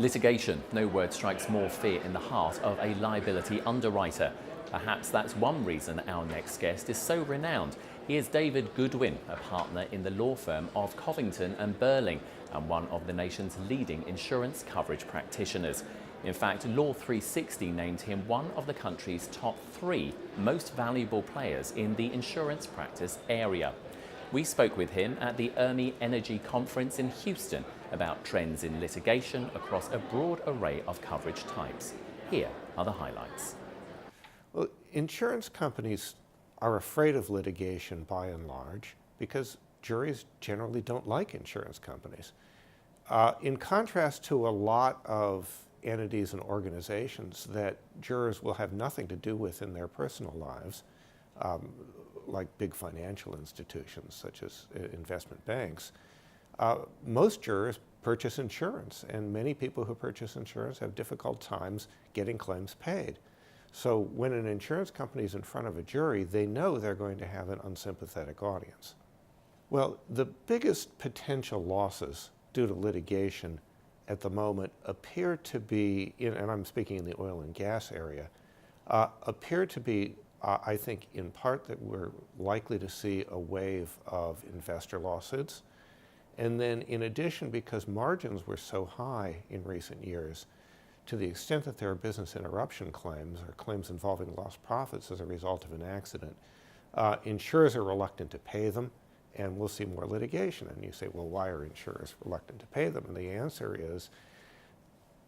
Litigation. No word strikes more fear in the heart of a liability underwriter. Perhaps that's one reason our next guest is so renowned. He is David Goodwin, a partner in the law firm of Covington Burling and one of the nation's leading insurance coverage practitioners. In fact, Law 360 named him one of the country's top 3 most valuable players in the insurance practice area. We spoke with him at the IRMI Energy Conference in Houston about trends in litigation across a broad array of coverage types. Here are the highlights. Well, insurance companies are afraid of litigation by and large because juries generally don't like insurance companies. In contrast to a lot of entities and organizations that jurors will have nothing to do with in their personal lives, like big financial institutions such as investment banks, most jurors purchase insurance, and many people who purchase insurance have difficult times getting claims paid. So when an insurance company is in front of a jury, they know they're going to have an unsympathetic audience. Well, the biggest potential losses due to litigation at the moment appear to be, and I'm speaking in the oil and gas area, appear to be, I think, in part that we're likely to see a wave of investor lawsuits. And then in addition, because margins were so high in recent years, to the extent that there are business interruption claims or claims involving lost profits as a result of an accident, insurers are reluctant to pay them, and we'll see more litigation. And you say, well, why are insurers reluctant to pay them? And the answer is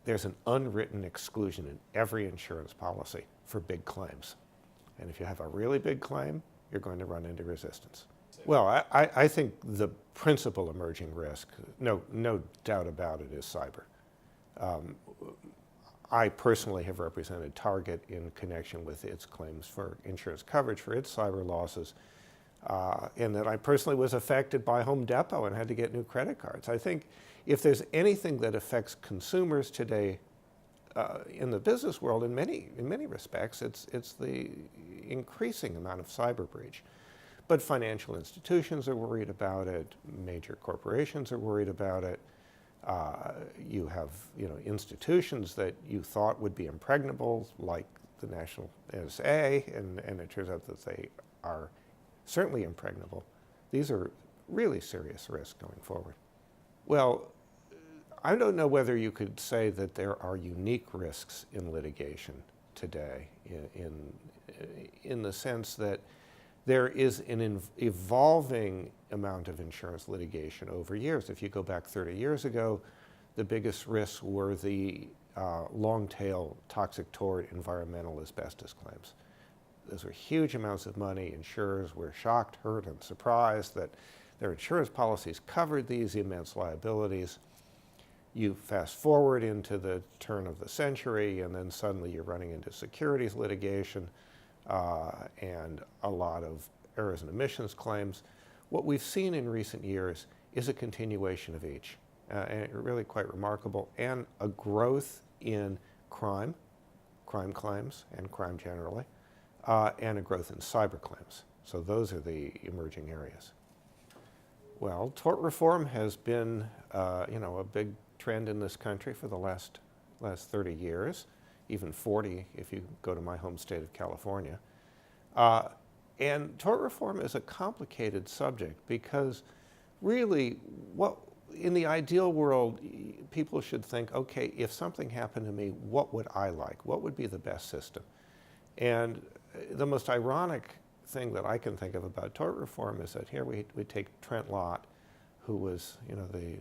there's an unwritten exclusion in every insurance policy for big claims. And if you have a really big claim, you're going to run into resistance. Well, I think the principal emerging risk, no doubt about it, is cyber. I personally have represented Target in connection with its claims for insurance coverage for its cyber losses, and that I personally was affected by Home Depot and had to get new credit cards. I think if there's anything that affects consumers today in the business world, in many respects, it's the increasing amount of cyber breach. But financial institutions are worried about it. Major corporations are worried about it. You have, institutions that you thought would be impregnable, like the National NSA, and it turns out that they are certainly impregnable. These are really serious risks going forward. Well, I don't know whether you could say that there are unique risks in litigation today, in the sense that there is an evolving amount of insurance litigation over years. If you go back 30 years ago, the biggest risks were the long-tail toxic tort environmental asbestos claims. Those were huge amounts of money. Insurers were shocked, hurt, and surprised that their insurance policies covered these immense liabilities. You fast forward into the turn of the century, and then suddenly you're running into securities litigation and a lot of errors and omissions claims. What we've seen in recent years is a continuation of each, and really quite remarkable, and a growth in crime claims, and crime generally, and a growth in cyber claims. So those are the emerging areas. Well, tort reform has been, a big trend in this country for the last 30 years, even 40 if you go to my home state of California. And tort reform is a complicated subject because really in the ideal world, people should think, okay, if something happened to me, what would I like? What would be the best system? And the most ironic thing that I can think of about tort reform is that here we take Trent Lott, who was the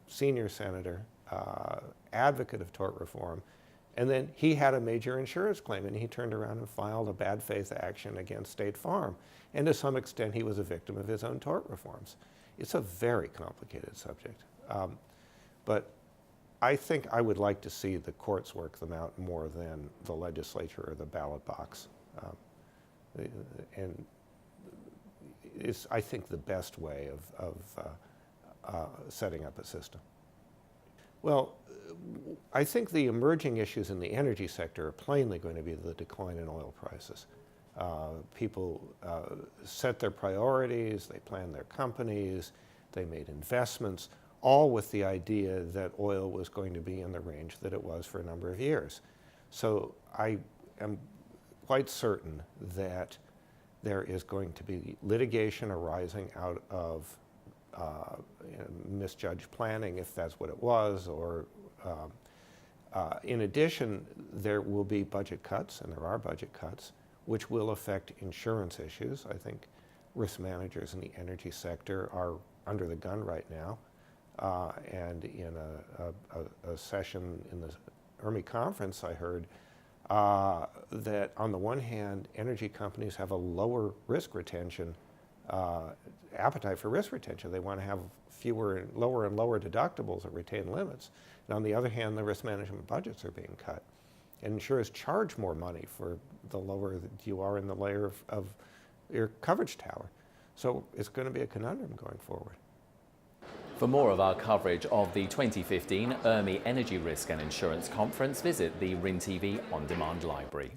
senior senator, advocate of tort reform, and then he had a major insurance claim, and he turned around and filed a bad faith action against State Farm. And to some extent, he was a victim of his own tort reforms. It's a very complicated subject. But I think I would like to see the courts work them out more than the legislature or the ballot box. And it's, I think, the best way of setting up a system. Well, I think the emerging issues in the energy sector are plainly going to be the decline in oil prices. People set their priorities, they planned their companies, they made investments. all with the idea that oil was going to be in the range that it was for a number of years. So I am quite certain that there is going to be litigation arising out of misjudged planning, if that's what it was, or in addition, there will be budget cuts, and there are budget cuts, which will affect insurance issues. I think risk managers in the energy sector are under the gun right now. And in a session in the IRMI conference, I heard that on the one hand, energy companies have a lower risk retention, appetite for risk retention. They want to have fewer and lower deductibles at retained limits. And on the other hand, the risk management budgets are being cut. And insurers charge more money for the lower that you are in the layer of your coverage tower. So it's going to be a conundrum going forward. For more of our coverage of the 2015 IRMI Energy Risk and Insurance Conference, visit the RIN TV On Demand Library.